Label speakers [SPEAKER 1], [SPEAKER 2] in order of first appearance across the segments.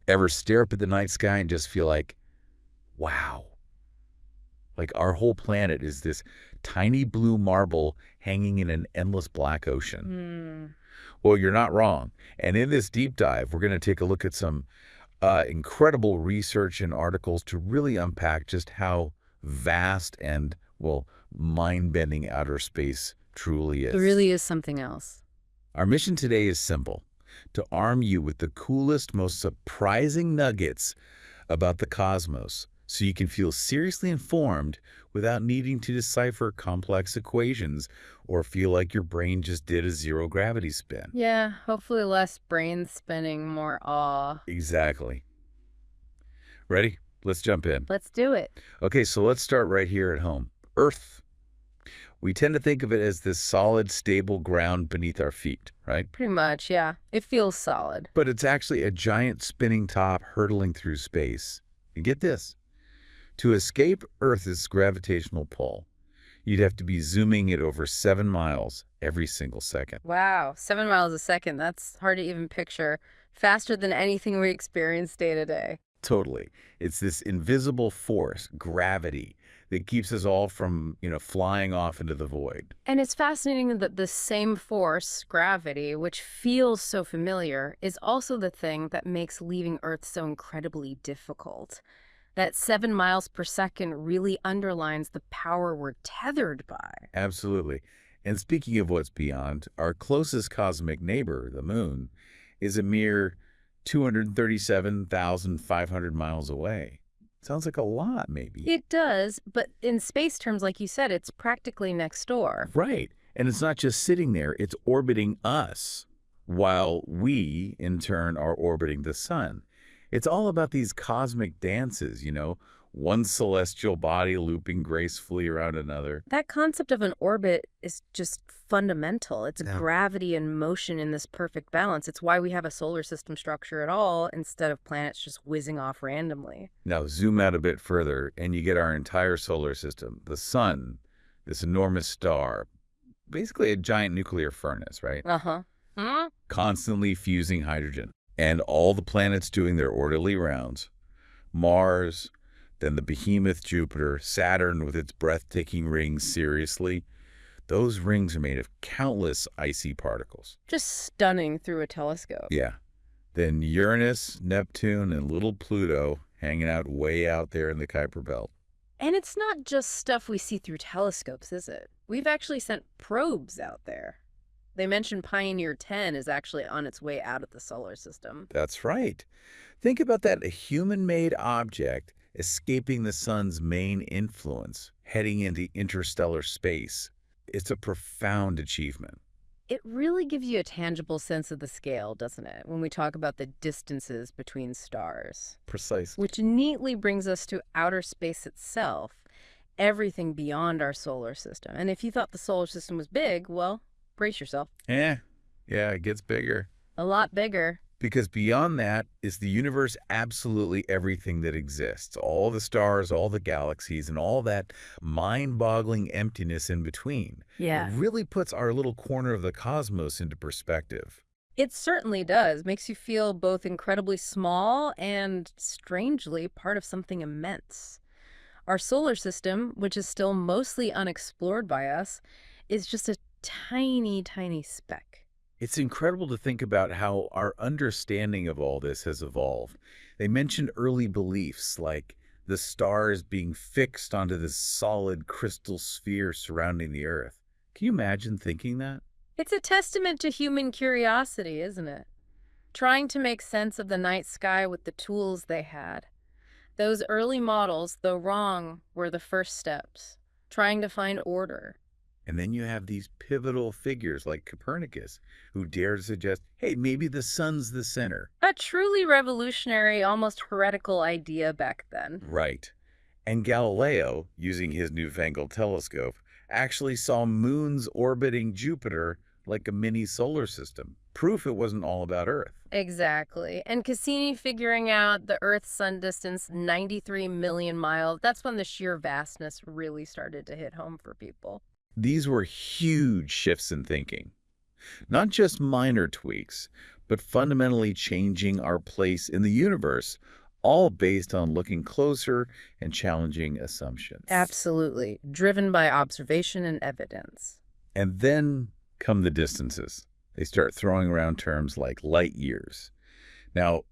[SPEAKER 1] Ever stare up at the night sky and just feel like, wow, like our whole planet is this tiny blue marble hanging in an endless black ocean?
[SPEAKER 2] Hmm.
[SPEAKER 1] Well, you're not wrong. And in this deep dive, we're going to take a look at some incredible research and articles to really unpack just how vast and, well, mind-bending outer space truly
[SPEAKER 2] It
[SPEAKER 1] is.
[SPEAKER 2] really is something else.
[SPEAKER 1] Our mission today is simple: to arm you with the coolest, most surprising nuggets about the cosmos so you can feel seriously informed without needing to decipher complex equations or feel like your brain just did a zero-gravity spin.
[SPEAKER 2] Yeah, hopefully less brain spinning, more awe.
[SPEAKER 1] Exactly. Ready? Let's jump in.
[SPEAKER 2] Let's do it.
[SPEAKER 1] Okay, so let's start right here at home. Earth. We tend to think of it as this solid, stable ground beneath our feet, right?
[SPEAKER 2] Pretty much, yeah. It feels solid.
[SPEAKER 1] But it's actually a giant spinning top hurtling through space. And get this, to escape Earth's gravitational pull, you'd have to be zooming at over 7 miles every single second.
[SPEAKER 2] Wow, 7 miles a second. That's hard to even picture. Faster than anything we experience day to day.
[SPEAKER 1] Totally. It's this invisible force, gravity, that keeps us all from, flying off into the void.
[SPEAKER 2] And it's fascinating that the same force, gravity, which feels so familiar, is also the thing that makes leaving Earth so incredibly difficult. That 7 miles per second really underlines the power we're tethered by.
[SPEAKER 1] Absolutely. And speaking of what's beyond, our closest cosmic neighbor, the moon, is a mere 237,500 miles away. Sounds like a lot, maybe.
[SPEAKER 2] It does, but in space terms, like you said, it's practically next door.
[SPEAKER 1] Right. And it's not just sitting there, it's orbiting us, while we, in turn, are orbiting the sun. It's all about these cosmic dances, one celestial body looping gracefully around another.
[SPEAKER 2] That concept of an orbit is just fundamental. It's
[SPEAKER 1] Yeah.
[SPEAKER 2] gravity and motion in this perfect balance. It's why we have a solar system structure at all instead of planets just whizzing off randomly.
[SPEAKER 1] Now, zoom out a bit further, and you get our entire solar system. The sun, this enormous star, basically a giant nuclear furnace, right?
[SPEAKER 2] Uh-huh. Hmm?
[SPEAKER 1] Constantly fusing hydrogen. And all the planets doing their orderly rounds. Mars, then the behemoth Jupiter, Saturn with its breathtaking rings, seriously. Those rings are made of countless icy particles.
[SPEAKER 2] Just stunning through a telescope.
[SPEAKER 1] Yeah. Then Uranus, Neptune, and little Pluto hanging out way out there in the Kuiper Belt.
[SPEAKER 2] And it's not just stuff we see through telescopes, is it? We've actually sent probes out there. They mentioned Pioneer 10 is actually on its way out of the solar system.
[SPEAKER 1] That's right. Think about that, a human-made object escaping the sun's main influence, heading into interstellar space. It's a profound achievement.
[SPEAKER 2] It really gives you a tangible sense of the scale, doesn't it, when we talk about the distances between stars?
[SPEAKER 1] Precisely.
[SPEAKER 2] Which neatly brings us to outer space itself, everything beyond our solar system. And if you thought the solar system was big, well, brace yourself.
[SPEAKER 1] Yeah, it gets bigger.
[SPEAKER 2] A lot bigger.
[SPEAKER 1] Because beyond that is the universe, absolutely everything that exists. All the stars, all the galaxies, and all that mind-boggling emptiness in between.
[SPEAKER 2] Yeah.
[SPEAKER 1] It really puts our little corner of the cosmos into perspective.
[SPEAKER 2] It certainly does. Makes you feel both incredibly small and, strangely, part of something immense. Our solar system, which is still mostly unexplored by us, is just a tiny, tiny speck.
[SPEAKER 1] It's incredible to think about how our understanding of all this has evolved. They mentioned early beliefs like the stars being fixed onto this solid crystal sphere surrounding the Earth. Can you imagine thinking that?
[SPEAKER 2] It's a testament to human curiosity, isn't it? Trying to make sense of the night sky with the tools they had. Those early models, though wrong, were the first steps. Trying to find order.
[SPEAKER 1] And then you have these pivotal figures like Copernicus, who dare to suggest, hey, maybe the sun's the center.
[SPEAKER 2] A truly revolutionary, almost heretical idea back then.
[SPEAKER 1] Right. And Galileo, using his newfangled telescope, actually saw moons orbiting Jupiter like a mini solar system. Proof it wasn't all about Earth.
[SPEAKER 2] Exactly. And Cassini figuring out the Earth-Sun distance, 93 million miles, that's when the sheer vastness really started to hit home for people.
[SPEAKER 1] These were huge shifts in thinking. Not just minor tweaks, but fundamentally changing our place in the universe, all based on looking closer and challenging assumptions.
[SPEAKER 2] Absolutely. Driven by observation and evidence.
[SPEAKER 1] And then come the distances. They start throwing around terms like light years. Now,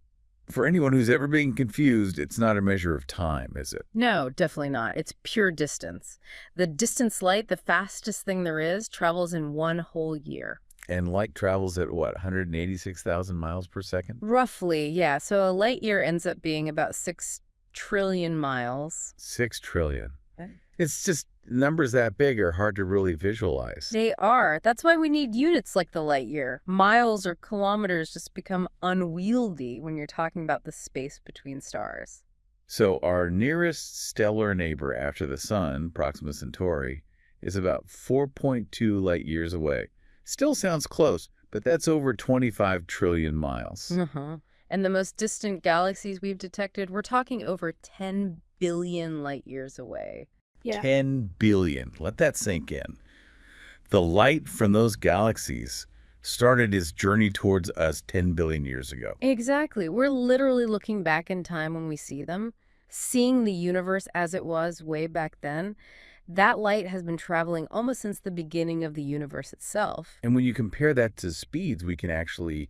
[SPEAKER 1] for anyone who's ever been confused, it's not a measure of time, is it?
[SPEAKER 2] No, definitely not. It's pure distance. The distance light, the fastest thing there is, travels in one whole year.
[SPEAKER 1] And light travels at what, 186,000 miles per second?
[SPEAKER 2] Roughly, yeah. So a light year ends up being about 6 trillion miles.
[SPEAKER 1] 6 trillion.
[SPEAKER 2] Okay.
[SPEAKER 1] It's just numbers that big are hard to really visualize.
[SPEAKER 2] They are. That's why we need units like the light year. Miles or kilometers just become unwieldy when you're talking about the space between stars.
[SPEAKER 1] So our nearest stellar neighbor after the Sun, Proxima Centauri, is about 4.2 light years away. Still sounds close, but that's over 25 trillion miles.
[SPEAKER 2] Uh-huh. And the most distant galaxies we've detected, we're talking over 10 billion light years away. Yeah.
[SPEAKER 1] 10 billion. Let that sink in. The light from those galaxies started its journey towards us 10 billion years ago.
[SPEAKER 2] Exactly. We're literally looking back in time when we see them, seeing the universe as it was way back then. That light has been traveling almost since the beginning of the universe itself.
[SPEAKER 1] And when you compare that to speeds we can actually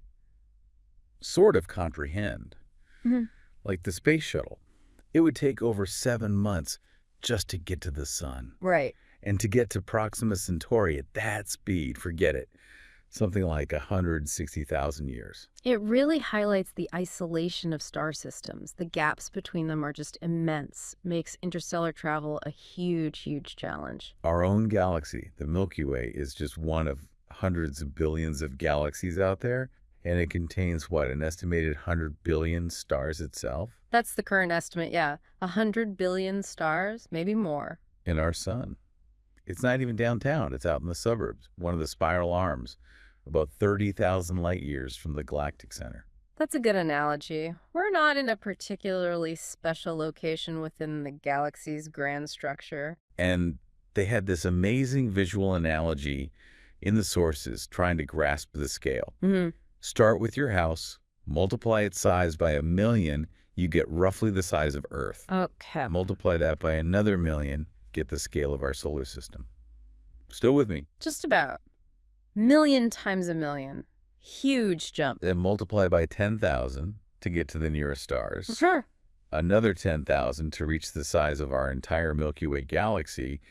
[SPEAKER 1] sort of comprehend, like the space shuttle, it would take over 7 months just to get to the sun.
[SPEAKER 2] Right.
[SPEAKER 1] And to get to Proxima Centauri at that speed, forget it, something like 160,000 years.
[SPEAKER 2] It really highlights the isolation of star systems. The gaps between them are just immense, makes interstellar travel a huge, huge challenge.
[SPEAKER 1] Our own galaxy, the Milky Way, is just one of hundreds of billions of galaxies out there, and it contains, what, an estimated 100 billion stars itself?
[SPEAKER 2] That's the current estimate, yeah. 100 billion stars, maybe more.
[SPEAKER 1] In our sun. It's not even downtown. It's out in the suburbs, one of the spiral arms, about 30,000 light years from the galactic center.
[SPEAKER 2] That's a good analogy. We're not in a particularly special location within the galaxy's grand structure.
[SPEAKER 1] And they had this amazing visual analogy in the sources trying to grasp the scale. Start with your house, multiply its size by 1,000,000, you get roughly the size of Earth.
[SPEAKER 2] Okay.
[SPEAKER 1] Multiply that by another 1,000,000, get the scale of our solar system. Still with me?
[SPEAKER 2] Just about. Million times a million. Huge jump.
[SPEAKER 1] Then multiply by 10,000 to get to the nearest stars.
[SPEAKER 2] Sure.
[SPEAKER 1] Another 10,000 to reach the size of our entire Milky Way galaxy,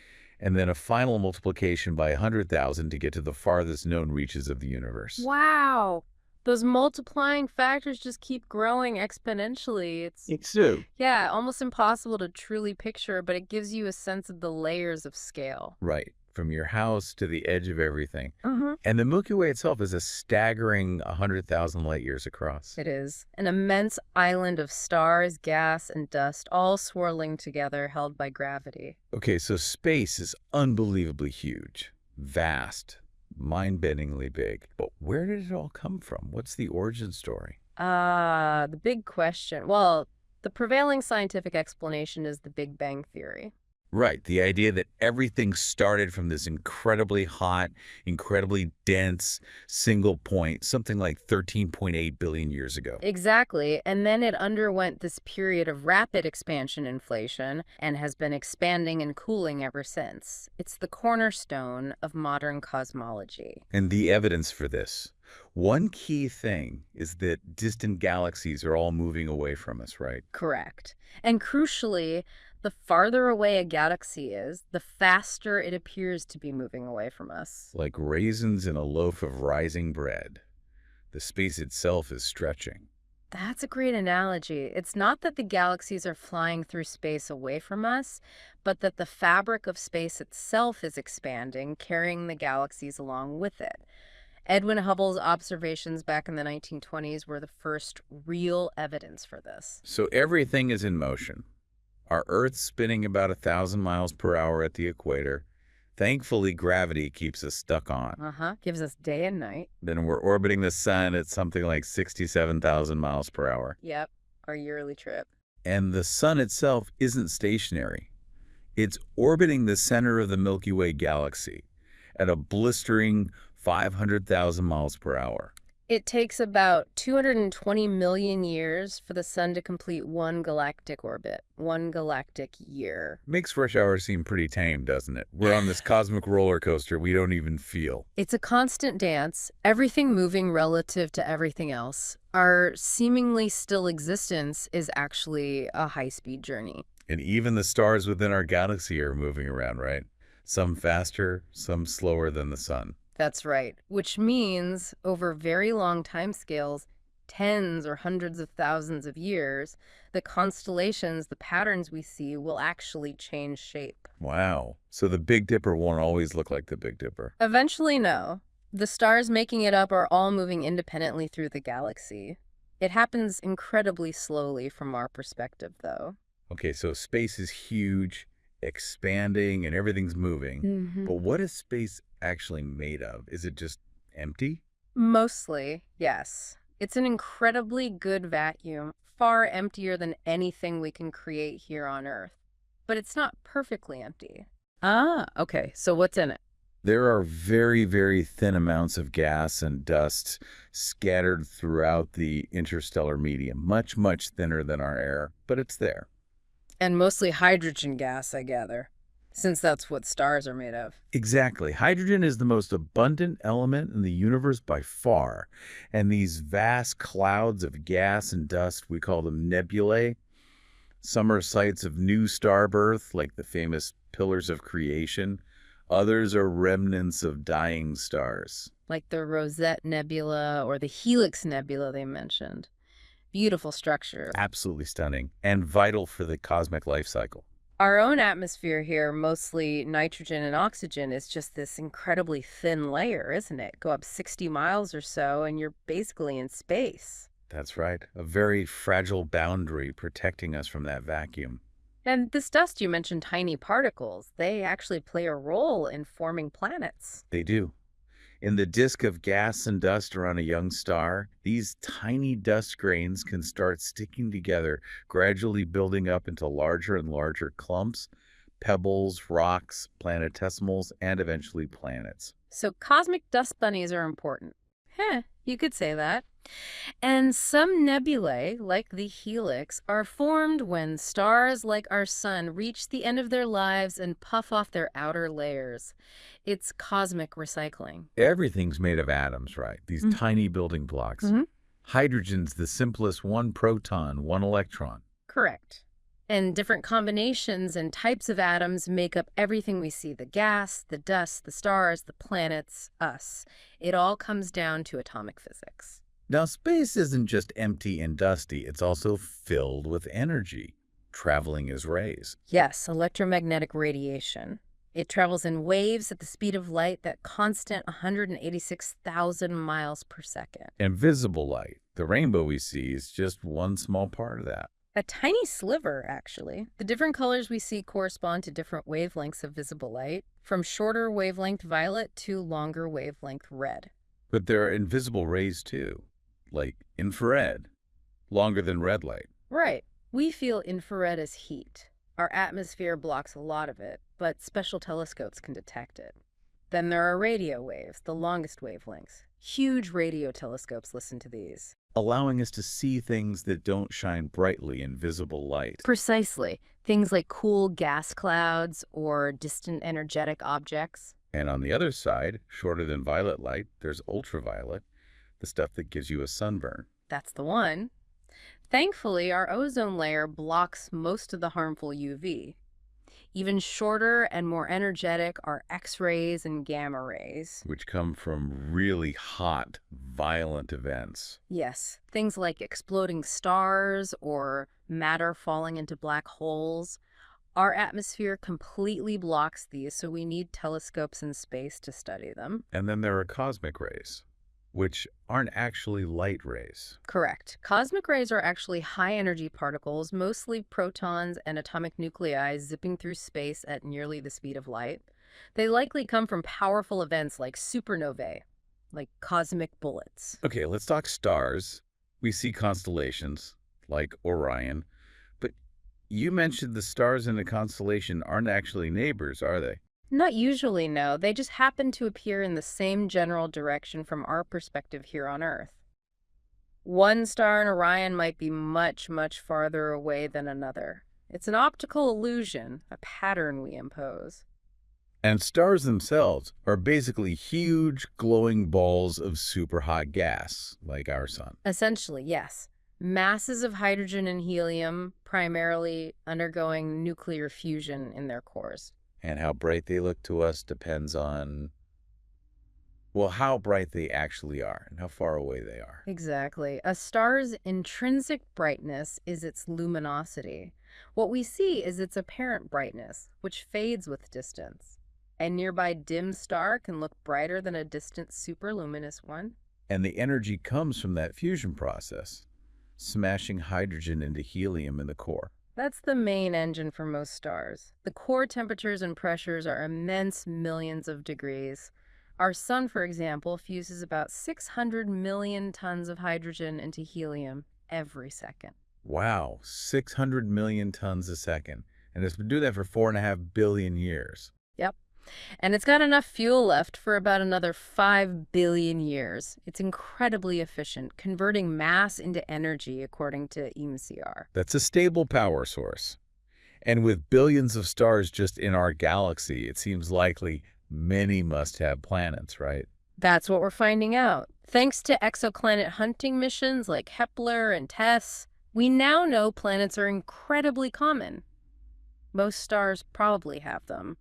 [SPEAKER 1] and then a final multiplication by 100,000 to get to the farthest known reaches of the universe.
[SPEAKER 2] Wow. Those multiplying factors just keep growing exponentially.
[SPEAKER 1] It's true.
[SPEAKER 2] Yeah, almost impossible to truly picture, but it gives you a sense of the layers of scale.
[SPEAKER 1] Right. From your house to the edge of everything.
[SPEAKER 2] Mm-hmm.
[SPEAKER 1] And the Milky Way itself is a staggering 100,000 light years across.
[SPEAKER 2] It is. An immense island of stars, gas, and dust, all swirling together, held by gravity.
[SPEAKER 1] Okay, so space is unbelievably huge, vast, mind-bendingly big. But where did it all come from? What's the origin story?
[SPEAKER 2] The big question. Well, the prevailing scientific explanation is the Big Bang Theory.
[SPEAKER 1] Right, the idea that everything started from this incredibly hot, incredibly dense single point, something like 13.8 billion years ago.
[SPEAKER 2] Exactly. And then it underwent this period of rapid expansion inflation and has been expanding and cooling ever since. It's the cornerstone of modern cosmology.
[SPEAKER 1] And the evidence for this. One key thing is that distant galaxies are all moving away from us, right?
[SPEAKER 2] Correct. And crucially, the farther away a galaxy is, the faster it appears to be moving away from us.
[SPEAKER 1] Like raisins in a loaf of rising bread. The space itself is stretching.
[SPEAKER 2] That's a great analogy. It's not that the galaxies are flying through space away from us, but that the fabric of space itself is expanding, carrying the galaxies along with it. Edwin Hubble's observations back in the 1920s were the first real evidence for this.
[SPEAKER 1] So everything is in motion. Our Earth's spinning about 1,000 miles per hour at the equator. Thankfully, gravity keeps us stuck on.
[SPEAKER 2] Gives us day and night.
[SPEAKER 1] Then we're orbiting the sun at something like 67,000 miles per hour.
[SPEAKER 2] Yep, our yearly trip.
[SPEAKER 1] And the sun itself isn't stationary. It's orbiting the center of the Milky Way galaxy at a blistering 500,000 miles per hour.
[SPEAKER 2] It takes about 220 million years for the sun to complete one galactic orbit, one galactic year.
[SPEAKER 1] Makes rush hour seem pretty tame, doesn't it? We're on this cosmic roller coaster we don't even feel.
[SPEAKER 2] It's a constant dance, everything moving relative to everything else. Our seemingly still existence is actually a high-speed journey.
[SPEAKER 1] And even the stars within our galaxy are moving around, right? Some faster, some slower than the sun.
[SPEAKER 2] That's right, which means over very long timescales, tens or hundreds of thousands of years, the constellations, the patterns we see will actually change shape.
[SPEAKER 1] Wow. So the Big Dipper won't always look like the Big Dipper.
[SPEAKER 2] Eventually, no. The stars making it up are all moving independently through the galaxy. It happens incredibly slowly from our perspective, though.
[SPEAKER 1] Okay, so space is huge, expanding, and everything's moving. But what is space actually made of? Is it just empty?
[SPEAKER 2] Mostly, yes. It's an incredibly good vacuum, far emptier than anything we can create here on Earth. But it's not perfectly empty. Ah, okay. So what's in it?
[SPEAKER 1] There are very, very thin amounts of gas and dust scattered throughout the interstellar medium, much, much thinner than our air, but it's there.
[SPEAKER 2] And mostly hydrogen gas, I gather, since that's what stars are made of.
[SPEAKER 1] Exactly. Hydrogen is the most abundant element in the universe by far. And these vast clouds of gas and dust, we call them nebulae. Some are sites of new star birth, like the famous Pillars of Creation. Others are remnants of dying stars.
[SPEAKER 2] Like the Rosette Nebula or the Helix Nebula they mentioned. Beautiful structure.
[SPEAKER 1] Absolutely stunning and vital for the cosmic life cycle.
[SPEAKER 2] Our own atmosphere here, mostly nitrogen and oxygen, is just this incredibly thin layer, isn't it? Go up 60 miles or so, and you're basically in space.
[SPEAKER 1] That's right. A very fragile boundary protecting us from that vacuum.
[SPEAKER 2] And this dust you mentioned, tiny particles, they actually play a role in forming planets.
[SPEAKER 1] They do. In the disk of gas and dust around a young star, these tiny dust grains can start sticking together, gradually building up into larger and larger clumps, pebbles, rocks, planetesimals, and eventually planets.
[SPEAKER 2] So cosmic dust bunnies are important. Heh, you could say that. And some nebulae, like the Helix, are formed when stars like our sun reach the end of their lives and puff off their outer layers. It's cosmic recycling.
[SPEAKER 1] Everything's made of atoms, right? These tiny building blocks. Hydrogen's the simplest, one proton, one electron.
[SPEAKER 2] Correct. And different combinations and types of atoms make up everything we see: the gas, the dust, the stars, the planets, us. It all comes down to atomic physics.
[SPEAKER 1] Now, space isn't just empty and dusty, it's also filled with energy, traveling as rays.
[SPEAKER 2] Yes, electromagnetic radiation. It travels in waves at the speed of light, that constant 186,000 miles per second.
[SPEAKER 1] And visible light, the rainbow we see, is just one small part of that.
[SPEAKER 2] A tiny sliver, actually. The different colors we see correspond to different wavelengths of visible light, from shorter wavelength violet to longer wavelength red.
[SPEAKER 1] But there are invisible rays too, like infrared, longer than red light.
[SPEAKER 2] Right. We feel infrared as heat. Our atmosphere blocks a lot of it, but special telescopes can detect it. Then there are radio waves, the longest wavelengths. Huge radio telescopes listen to these.
[SPEAKER 1] Allowing us to see things that don't shine brightly in visible light.
[SPEAKER 2] Precisely. Things like cool gas clouds or distant energetic objects.
[SPEAKER 1] And on the other side, shorter than violet light, there's ultraviolet, the stuff that gives you a sunburn.
[SPEAKER 2] That's the one. Thankfully, our ozone layer blocks most of the harmful UV. Even shorter and more energetic are X-rays and gamma rays.
[SPEAKER 1] Which come from really hot, violent events.
[SPEAKER 2] Yes, things like exploding stars or matter falling into black holes. Our atmosphere completely blocks these, so we need telescopes in space to study them.
[SPEAKER 1] And then there are cosmic rays, which aren't actually light rays.
[SPEAKER 2] Correct. Cosmic rays are actually high-energy particles, mostly protons and atomic nuclei zipping through space at nearly the speed of light. They likely come from powerful events like supernovae, like cosmic bullets.
[SPEAKER 1] Okay, let's talk stars. We see constellations, like Orion. But you mentioned the stars in a constellation aren't actually neighbors, are they?
[SPEAKER 2] Not usually, no. They just happen to appear in the same general direction from our perspective here on Earth. One star in Orion might be much, much farther away than another. It's an optical illusion, a pattern we impose.
[SPEAKER 1] And stars themselves are basically huge, glowing balls of superhot gas, like our sun.
[SPEAKER 2] Essentially, yes. Masses of hydrogen and helium, primarily undergoing nuclear fusion in their cores.
[SPEAKER 1] And how bright they look to us depends on, well, how bright they actually are and how far away they are.
[SPEAKER 2] Exactly. A star's intrinsic brightness is its luminosity. What we see is its apparent brightness, which fades with distance. A nearby dim star can look brighter than a distant superluminous one.
[SPEAKER 1] And the energy comes from that fusion process, smashing hydrogen into helium in the core.
[SPEAKER 2] That's the main engine for most stars. The core temperatures and pressures are immense millions of degrees. Our sun, for example, fuses about 600 million tons of hydrogen into helium every second.
[SPEAKER 1] Wow, 600 million tons a second. And it's been doing that for 4.5 billion years.
[SPEAKER 2] Yep. And it's got enough fuel left for about another 5 billion years. It's incredibly efficient, converting mass into energy, according to EMCR.
[SPEAKER 1] That's a stable power source. And with billions of stars just in our galaxy, it seems likely many must have planets, right?
[SPEAKER 2] That's what we're finding out. Thanks to exoplanet hunting missions like Kepler and TESS, we now know planets are incredibly common. Most stars probably have them.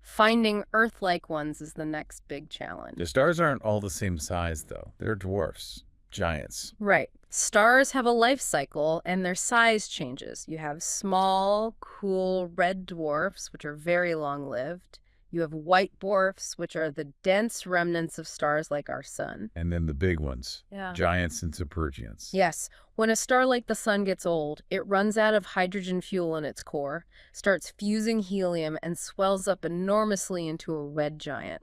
[SPEAKER 2] Finding Earth-like ones is the next big challenge.
[SPEAKER 1] The stars aren't all the same size, though. They're dwarfs, giants.
[SPEAKER 2] Right. Stars have a life cycle, and their size changes. You have small, cool red dwarfs, which are very long-lived. You have white dwarfs, which are the dense remnants of stars like our sun.
[SPEAKER 1] And then the big ones,
[SPEAKER 2] Yeah.
[SPEAKER 1] giants and supergiants.
[SPEAKER 2] Yes, when a star like the sun gets old, it runs out of hydrogen fuel in its core, starts fusing helium, and swells up enormously into a red giant.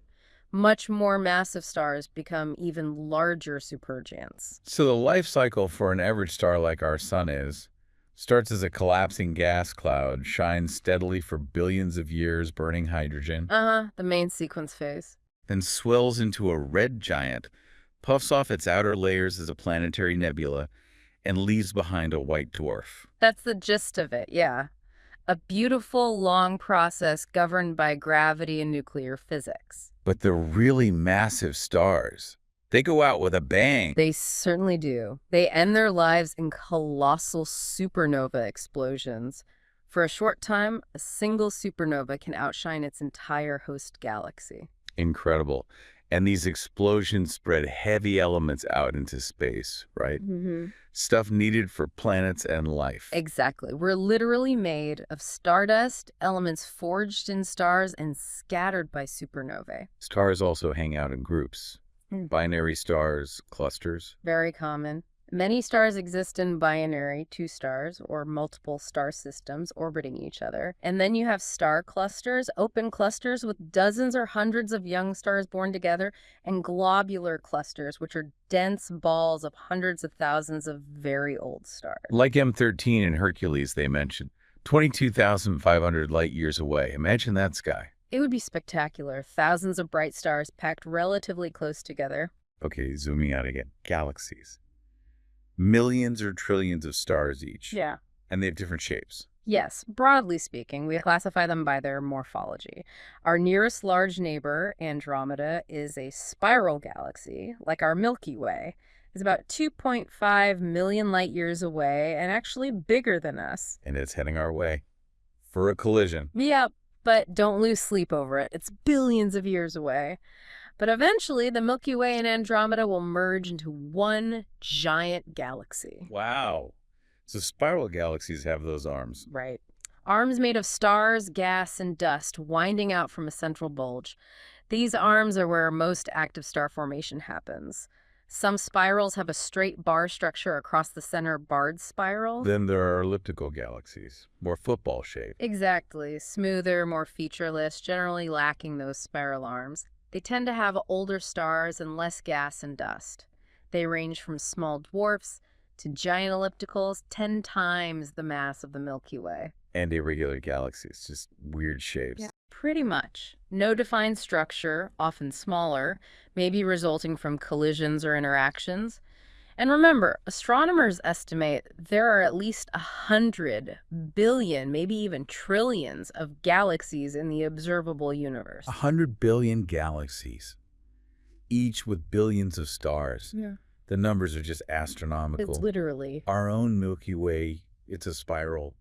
[SPEAKER 2] Much more massive stars become even larger supergiants.
[SPEAKER 1] So the life cycle for an average star like our sun starts as a collapsing gas cloud, shines steadily for billions of years, burning hydrogen,
[SPEAKER 2] The main sequence phase.
[SPEAKER 1] then swells into a red giant, puffs off its outer layers as a planetary nebula, and leaves behind a white dwarf.
[SPEAKER 2] That's the gist of it, yeah. A beautiful, long process governed by gravity and nuclear physics.
[SPEAKER 1] But the really massive stars, they go out with a bang.
[SPEAKER 2] They certainly do. They end their lives in colossal supernova explosions. For a short time, a single supernova can outshine its entire host galaxy.
[SPEAKER 1] Incredible. And these explosions spread heavy elements out into space, right? Stuff needed for planets and life.
[SPEAKER 2] Exactly. We're literally made of stardust, elements forged in stars and scattered by supernovae.
[SPEAKER 1] Stars also hang out in groups. Binary stars, clusters.
[SPEAKER 2] Very common. Many stars exist in binary, two stars, or multiple star systems orbiting each other. And then you have star clusters, open clusters with dozens or hundreds of young stars born together, and globular clusters, which are dense balls of hundreds of thousands of very old stars.
[SPEAKER 1] Like M13 and Hercules they mentioned, 22,500 light years away. Imagine that sky.
[SPEAKER 2] It would be spectacular. Thousands of bright stars packed relatively close together.
[SPEAKER 1] Okay, zooming out again. Galaxies. Millions or trillions of stars each.
[SPEAKER 2] Yeah.
[SPEAKER 1] And they have different shapes.
[SPEAKER 2] Yes, broadly speaking, we classify them by their morphology. Our nearest large neighbor, Andromeda, is a spiral galaxy, like our Milky Way. It's about 2.5 million light years away and actually bigger than us.
[SPEAKER 1] And it's heading our way for a collision.
[SPEAKER 2] Yeah, but don't lose sleep over it. It's billions of years away. But eventually, the Milky Way and Andromeda will merge into one giant galaxy.
[SPEAKER 1] Wow. So spiral galaxies have those arms.
[SPEAKER 2] Right. Arms made of stars, gas, and dust winding out from a central bulge. These arms are where most active star formation happens. Some spirals have a straight bar structure across the center, barred spiral.
[SPEAKER 1] Then there are elliptical galaxies, more football shaped.
[SPEAKER 2] Exactly. Smoother, more featureless, generally lacking those spiral arms. They tend to have older stars and less gas and dust. They range from small dwarfs to giant ellipticals, 10 times the mass of the Milky Way.
[SPEAKER 1] And irregular galaxies, just weird shapes.
[SPEAKER 2] Yeah, pretty much. No defined structure, often smaller, maybe resulting from collisions or interactions. And remember, astronomers estimate there are at least 100 billion, maybe even trillions of galaxies in the observable
[SPEAKER 1] A
[SPEAKER 2] universe.
[SPEAKER 1] 100 billion galaxies, each with billions of stars.
[SPEAKER 2] Yeah.
[SPEAKER 1] The numbers are just
[SPEAKER 2] It's
[SPEAKER 1] astronomical.
[SPEAKER 2] literally.
[SPEAKER 1] Our own Milky Way, it's a spiral,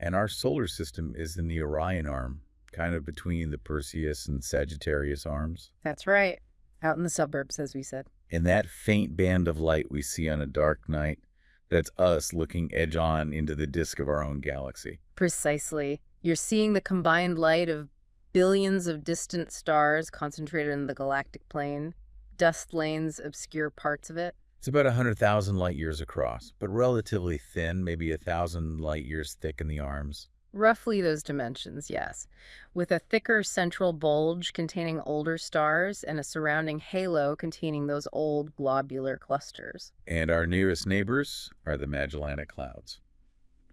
[SPEAKER 1] and our solar system is in the Orion arm, kind of between the Perseus and Sagittarius arms.
[SPEAKER 2] That's right. Out in the suburbs, as we said.
[SPEAKER 1] And that faint band of light we see on a dark night, that's us looking edge-on into the disk of our own galaxy.
[SPEAKER 2] Precisely. You're seeing the combined light of billions of distant stars concentrated in the galactic plane. Dust lanes obscure parts of it.
[SPEAKER 1] It's about 100,000 light years across, but relatively thin, maybe 1,000 light years thick in the arms.
[SPEAKER 2] Roughly those dimensions, yes. With a thicker central bulge containing older stars and a surrounding halo containing those old globular clusters.
[SPEAKER 1] And our nearest neighbors are the Magellanic Clouds,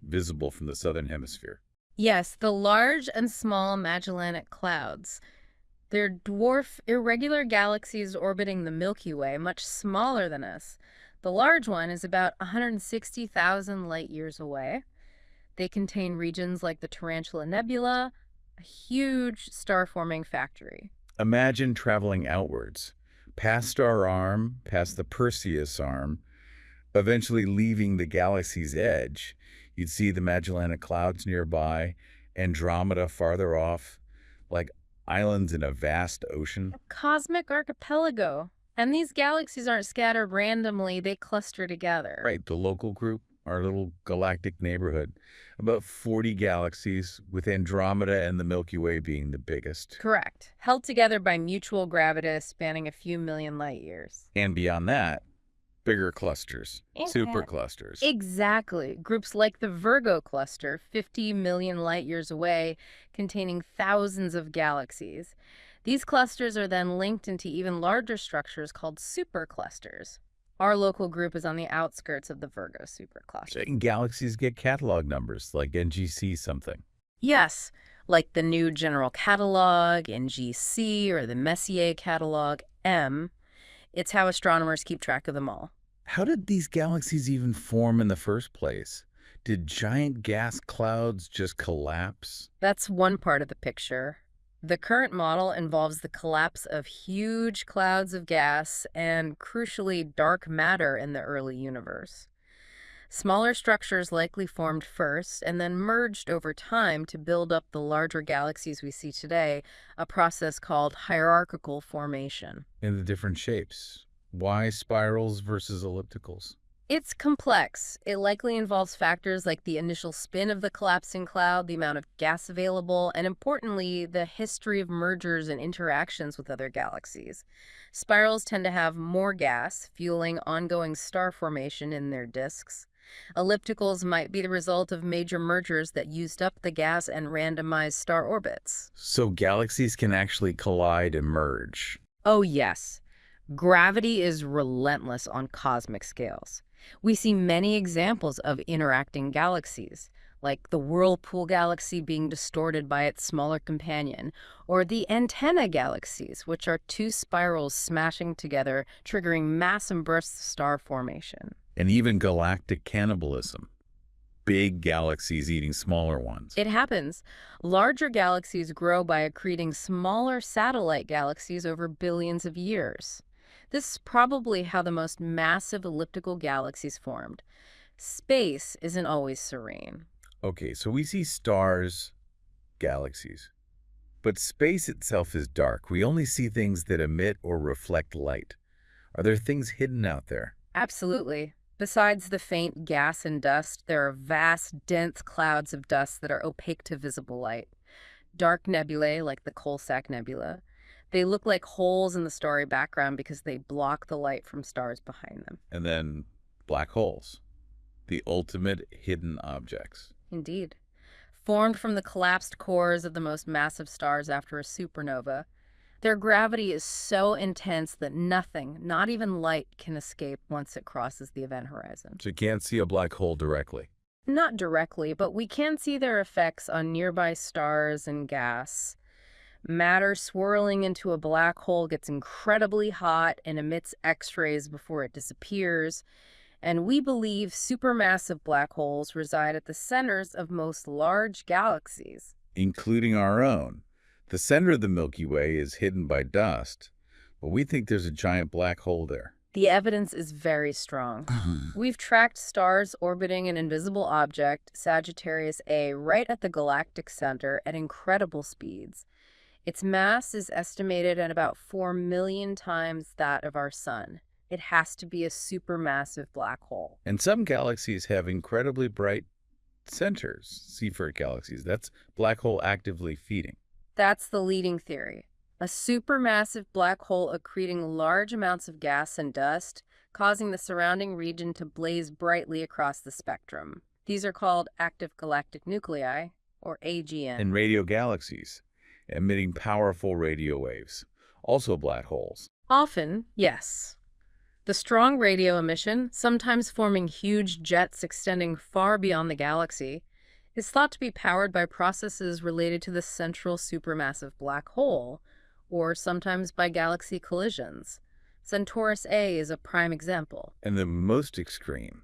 [SPEAKER 1] visible from the southern hemisphere.
[SPEAKER 2] Yes, the large and small Magellanic Clouds. They're dwarf, irregular galaxies orbiting the Milky Way, much smaller than us. The large one is about 160,000 light years away. They contain regions like the Tarantula Nebula, a huge star-forming factory.
[SPEAKER 1] Imagine traveling outwards, past our arm, past the Perseus arm, eventually leaving the galaxy's edge. You'd see the Magellanic Clouds nearby, Andromeda farther off, like islands in a vast ocean.
[SPEAKER 2] A cosmic archipelago. And these galaxies aren't scattered randomly, they cluster together.
[SPEAKER 1] Right, the local group, our little galactic neighborhood. About 40 galaxies, with Andromeda and the Milky Way being the biggest.
[SPEAKER 2] Correct. Held together by mutual gravity spanning a few million light years.
[SPEAKER 1] And beyond that, bigger clusters,
[SPEAKER 2] Okay.
[SPEAKER 1] superclusters.
[SPEAKER 2] Exactly. Groups like the Virgo cluster, 50 million light years away, containing thousands of galaxies. These clusters are then linked into even larger structures called superclusters. Our local group is on the outskirts of the Virgo supercluster.
[SPEAKER 1] And galaxies get catalog numbers, like NGC something.
[SPEAKER 2] Yes, like the New General Catalog, NGC, or the Messier Catalog, M. It's how astronomers keep track of them all.
[SPEAKER 1] How did these galaxies even form in the first place? Did giant gas clouds just collapse?
[SPEAKER 2] That's one part of the picture. The current model involves the collapse of huge clouds of gas and, crucially, dark matter in the early universe. Smaller structures likely formed first and then merged over time to build up the larger galaxies we see today, a process called hierarchical formation.
[SPEAKER 1] In the different shapes. Why spirals versus ellipticals?
[SPEAKER 2] It's complex. It likely involves factors like the initial spin of the collapsing cloud, the amount of gas available, and importantly, the history of mergers and interactions with other galaxies. Spirals tend to have more gas, fueling ongoing star formation in their disks. Ellipticals might be the result of major mergers that used up the gas and randomized star orbits.
[SPEAKER 1] So galaxies can actually collide and merge.
[SPEAKER 2] Oh, yes. Gravity is relentless on cosmic scales. We see many examples of interacting galaxies, like the Whirlpool Galaxy being distorted by its smaller companion, or the antenna galaxies, which are two spirals smashing together, triggering massive bursts of star formation.
[SPEAKER 1] And even galactic cannibalism. Big galaxies eating smaller ones.
[SPEAKER 2] It happens. Larger galaxies grow by accreting smaller satellite galaxies over billions of years. This is probably how the most massive elliptical galaxies formed. Space isn't always serene.
[SPEAKER 1] Okay, so we see stars, galaxies. But space itself is dark. We only see things that emit or reflect light. Are there things hidden out there?
[SPEAKER 2] Absolutely. Besides the faint gas and dust, there are vast, dense clouds of dust that are opaque to visible light. Dark nebulae, like the Coalsack Nebula, they look like holes in the starry background because they block the light from stars behind them.
[SPEAKER 1] And then black holes, the ultimate hidden objects.
[SPEAKER 2] Indeed. Formed from the collapsed cores of the most massive stars after a supernova, their gravity is so intense that nothing, not even light, can escape once it crosses the event horizon.
[SPEAKER 1] So you can't see a black hole directly.
[SPEAKER 2] Not directly, but we can see their effects on nearby stars and gas. Matter swirling into a black hole gets incredibly hot and emits X-rays before it disappears. And we believe supermassive black holes reside at the centers of most large galaxies.
[SPEAKER 1] Including our own. The center of the Milky Way is hidden by dust, but we think there's a giant black hole there.
[SPEAKER 2] The evidence is very strong. We've tracked stars orbiting an invisible object, Sagittarius A, right at the galactic center at incredible speeds. Its mass is estimated at about 4 million times that of our sun. It has to be a supermassive black hole.
[SPEAKER 1] And some galaxies have incredibly bright centers, Seyfert galaxies. That's black hole actively feeding.
[SPEAKER 2] That's the leading theory. A supermassive black hole accreting large amounts of gas and dust, causing the surrounding region to blaze brightly across the spectrum. These are called active galactic nuclei, or AGN.
[SPEAKER 1] And radio galaxies, emitting powerful radio waves, also black holes.
[SPEAKER 2] Often, yes. The strong radio emission, sometimes forming huge jets extending far beyond the galaxy, is thought to be powered by processes related to the central supermassive black hole, or sometimes by galaxy collisions. Centaurus A is a prime example.
[SPEAKER 1] And the most extreme,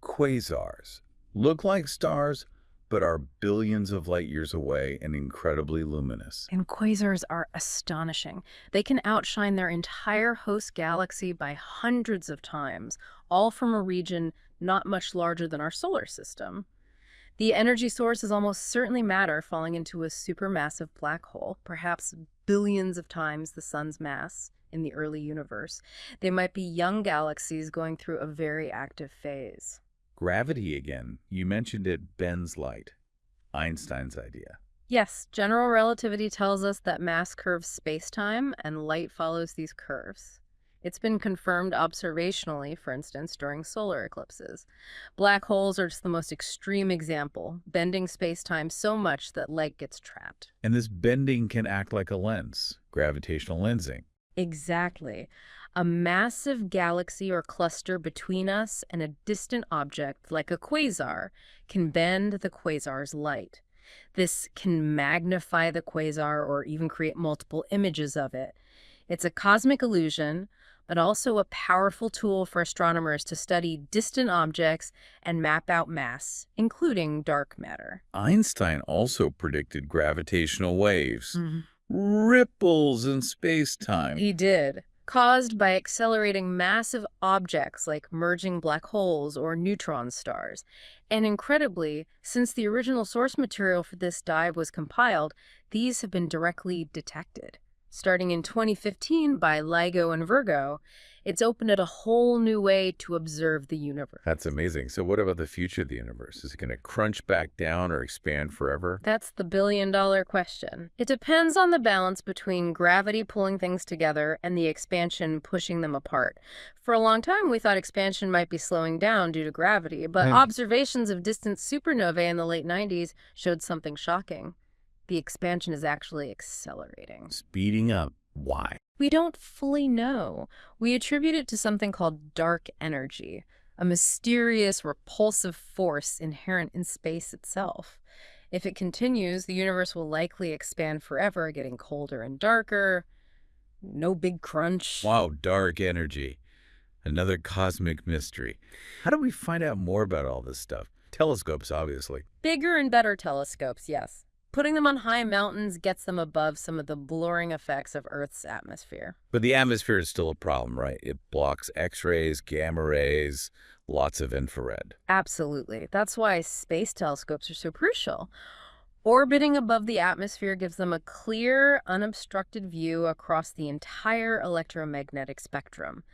[SPEAKER 1] quasars, look like stars, but are billions of light years away and incredibly luminous.
[SPEAKER 2] And quasars are astonishing. They can outshine their entire host galaxy by hundreds of times, all from a region not much larger than our solar system. The energy source is almost certainly matter falling into a supermassive black hole, perhaps billions of times the sun's mass in the early universe. They might be young galaxies going through a very active phase.
[SPEAKER 1] Gravity again. You mentioned it bends light. Einstein's idea.
[SPEAKER 2] Yes, general relativity tells us that mass curves space-time and light follows these curves. It's been confirmed observationally, for instance, during solar eclipses. Black holes are just the most extreme example, bending space-time so much that light gets trapped.
[SPEAKER 1] And this bending can act like a lens, gravitational lensing.
[SPEAKER 2] Exactly. A massive galaxy or cluster between us and a distant object, like a quasar, can bend the quasar's light. This can magnify the quasar or even create multiple images of it. It's a cosmic illusion, but also a powerful tool for astronomers to study distant objects and map out mass, including dark matter.
[SPEAKER 1] Einstein also predicted gravitational waves, ripples in space-time.
[SPEAKER 2] He did, caused by accelerating massive objects like merging black holes or neutron stars. And incredibly, since the original source material for this dive was compiled, these have been directly detected. Starting in 2015 by LIGO and Virgo, it's opened up a whole new way to observe the universe.
[SPEAKER 1] That's amazing. So what about the future of the universe? Is it going to crunch back down or expand forever?
[SPEAKER 2] That's the billion-dollar question. It depends on the balance between gravity pulling things together and the expansion pushing them apart. For a long time, we thought expansion might be slowing down due to gravity, but observations of distant supernovae in the late 90s showed something shocking. The expansion is actually accelerating.
[SPEAKER 1] Speeding up. Why?
[SPEAKER 2] We don't fully know. We attribute it to something called dark energy, a mysterious, repulsive force inherent in space itself. If it continues, the universe will likely expand forever, getting colder and darker. No big crunch.
[SPEAKER 1] Wow, dark energy. Another cosmic mystery. How do we find out more about all this stuff? Telescopes, obviously.
[SPEAKER 2] Bigger and better telescopes, yes. Putting them on high mountains gets them above some of the blurring effects of Earth's atmosphere.
[SPEAKER 1] But the atmosphere is still a problem, right? It blocks X-rays, gamma rays, lots of infrared.
[SPEAKER 2] Absolutely. That's why space telescopes are so crucial. Orbiting above the atmosphere gives them a clear, unobstructed view across the entire electromagnetic spectrum.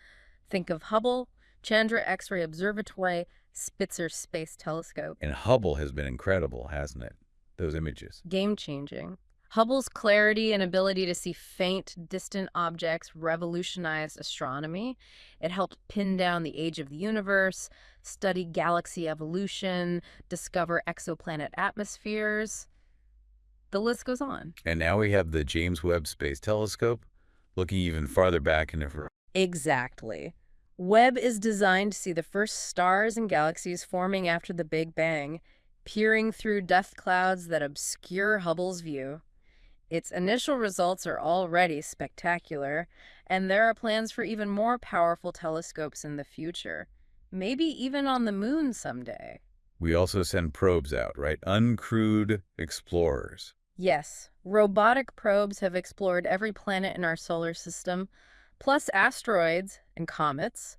[SPEAKER 2] Think of Hubble, Chandra X-ray Observatory, Spitzer Space Telescope.
[SPEAKER 1] And Hubble has been incredible, hasn't it? Those images.
[SPEAKER 2] Game-changing. Hubble's clarity and ability to see faint, distant objects revolutionized astronomy. It helped pin down the age of the universe, study galaxy evolution, discover exoplanet atmospheres. The list goes on.
[SPEAKER 1] And now we have the James Webb Space Telescope, looking even farther back in infrared.
[SPEAKER 2] Exactly. Webb is designed to see the first stars and galaxies forming after the Big Bang, peering through dust clouds that obscure Hubble's view. Its initial results are already spectacular, and there are plans for even more powerful telescopes in the future. Maybe even on the moon someday.
[SPEAKER 1] We also send probes out, right? Uncrewed explorers.
[SPEAKER 2] Yes, robotic probes have explored every planet in our solar system, plus asteroids and comets.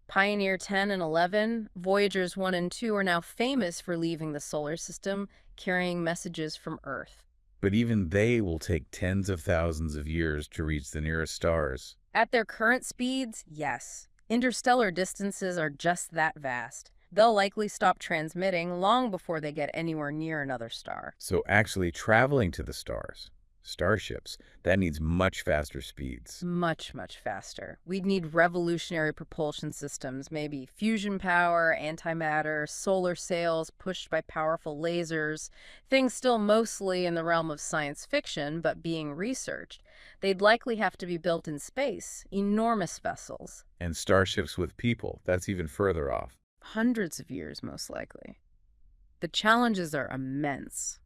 [SPEAKER 2] Pioneer 10 and 11, Voyagers 1 and 2 are now famous for leaving the solar system, carrying messages from Earth.
[SPEAKER 1] But even they will take tens of thousands of years to reach the nearest stars.
[SPEAKER 2] At their current speeds, yes. Interstellar distances are just that vast. They'll likely stop transmitting long before they get anywhere near another star.
[SPEAKER 1] So actually traveling to the stars, starships, that needs much faster speeds.
[SPEAKER 2] Much, much faster. We'd need revolutionary propulsion systems, maybe fusion power, antimatter, solar sails pushed by powerful lasers, things still mostly in the realm of science fiction, but being researched. They'd likely have to be built in space, enormous vessels.
[SPEAKER 1] And starships with people, that's even further off.
[SPEAKER 2] Hundreds of years, most likely. The challenges are immense.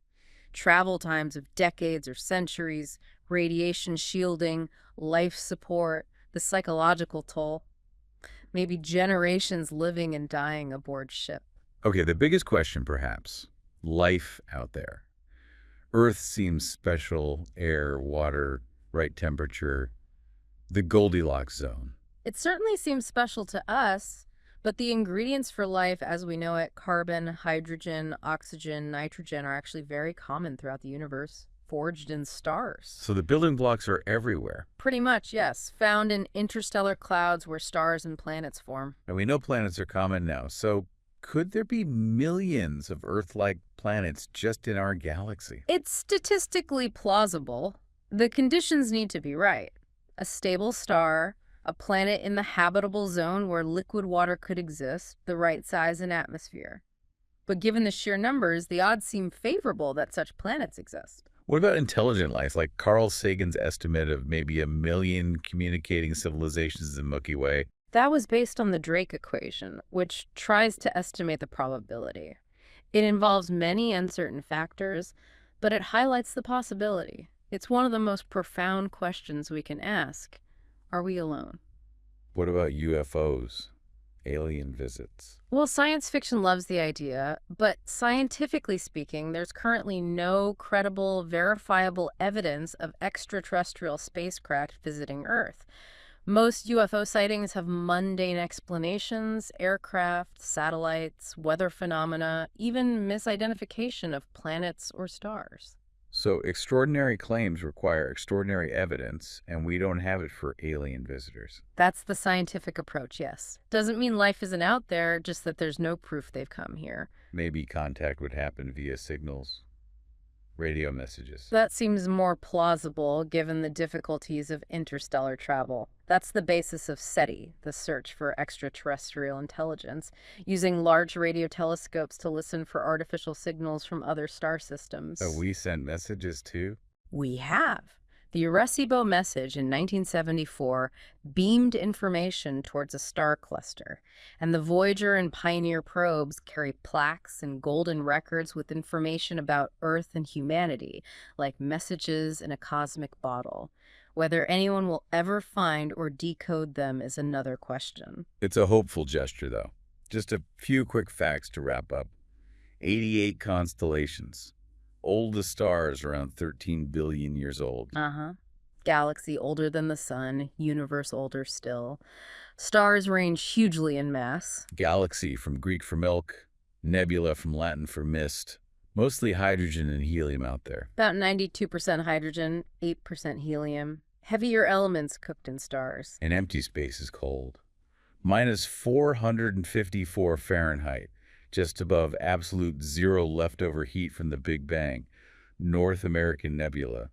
[SPEAKER 2] Travel times of decades or centuries, radiation shielding, life support, the psychological toll, maybe generations living and dying aboard ship.
[SPEAKER 1] Okay, the biggest question perhaps, life out there. Earth seems special, air, water, right temperature, the Goldilocks zone.
[SPEAKER 2] It certainly seems special to us, but the ingredients for life as we know it, carbon, hydrogen, oxygen, nitrogen, are actually very common throughout the universe, forged in stars.
[SPEAKER 1] So the building blocks are everywhere.
[SPEAKER 2] Pretty much, yes. Found in interstellar clouds where stars and planets form.
[SPEAKER 1] And we know planets are common now, so could there be millions of Earth-like planets just in our galaxy?
[SPEAKER 2] It's statistically plausible. The conditions need to be right. A stable star, a planet in the habitable zone where liquid water could exist, the right size and atmosphere. But given the sheer numbers, the odds seem favorable that such planets exist.
[SPEAKER 1] What about intelligent life, like Carl Sagan's estimate of maybe 1 million communicating civilizations in the Milky Way?
[SPEAKER 2] That was based on the Drake equation, which tries to estimate the probability. It involves many uncertain factors, but it highlights the possibility. It's one of the most profound questions we can ask. Are we alone?
[SPEAKER 1] What about UFOs, alien visits?
[SPEAKER 2] Well, science fiction loves the idea, but scientifically speaking, there's currently no credible, verifiable evidence of extraterrestrial spacecraft visiting Earth. Most UFO sightings have mundane explanations: aircraft, satellites, weather phenomena, even misidentification of planets or stars.
[SPEAKER 1] So extraordinary claims require extraordinary evidence, and we don't have it for alien visitors.
[SPEAKER 2] That's the scientific approach, yes. Doesn't mean life isn't out there, just that there's no proof they've come here.
[SPEAKER 1] Maybe contact would happen via signals, radio messages.
[SPEAKER 2] That seems more plausible given the difficulties of interstellar travel. That's the basis of SETI, the search for extraterrestrial intelligence, using large radio telescopes to listen for artificial signals from other star systems.
[SPEAKER 1] So we sent messages too?
[SPEAKER 2] We have. The Arecibo message in 1974 beamed information towards a star cluster, and the Voyager and Pioneer probes carry plaques and golden records with information about Earth and humanity, like messages in a cosmic bottle. Whether anyone will ever find or decode them is another question.
[SPEAKER 1] It's a hopeful gesture, though. Just a few quick facts to wrap up. 88 constellations. Oldest stars around 13 billion years old.
[SPEAKER 2] Galaxy older than the sun, universe older still. Stars range hugely in mass.
[SPEAKER 1] Galaxy from Greek for milk, nebula from Latin for mist. Mostly hydrogen and helium out there.
[SPEAKER 2] About 92% hydrogen, 8% helium. Heavier elements cooked in stars.
[SPEAKER 1] And empty space is cold. Minus 454 Fahrenheit. Just above absolute zero leftover heat from the Big Bang. North American Nebula.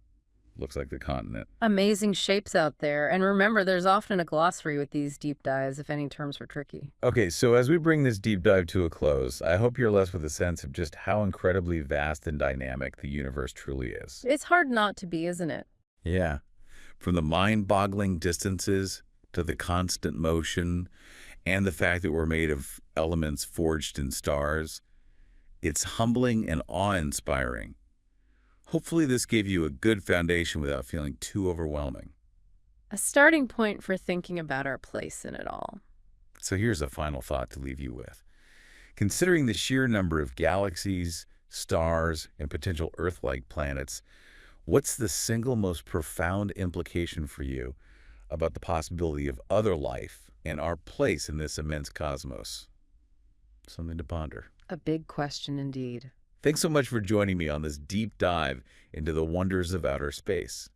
[SPEAKER 1] Looks like the continent.
[SPEAKER 2] Amazing shapes out there. And remember, there's often a glossary with these deep dives if any terms were tricky.
[SPEAKER 1] Okay, so as we bring this deep dive to a close, I hope you're left with a sense of just how incredibly vast and dynamic the universe truly is.
[SPEAKER 2] It's hard not to be, isn't it?
[SPEAKER 1] Yeah. From the mind-boggling distances to the constant motion and the fact that we're made of elements forged in stars, it's humbling and awe-inspiring. Hopefully this gave you a good foundation without feeling too overwhelming.
[SPEAKER 2] A starting point for thinking about our place in it all.
[SPEAKER 1] So here's a final thought to leave you with. Considering the sheer number of galaxies, stars, and potential Earth-like planets, what's the single most profound implication for you about the possibility of other life and our place in this immense cosmos? Something to ponder.
[SPEAKER 2] A big question indeed.
[SPEAKER 1] Thanks so much for joining me on this deep dive into the wonders of outer space.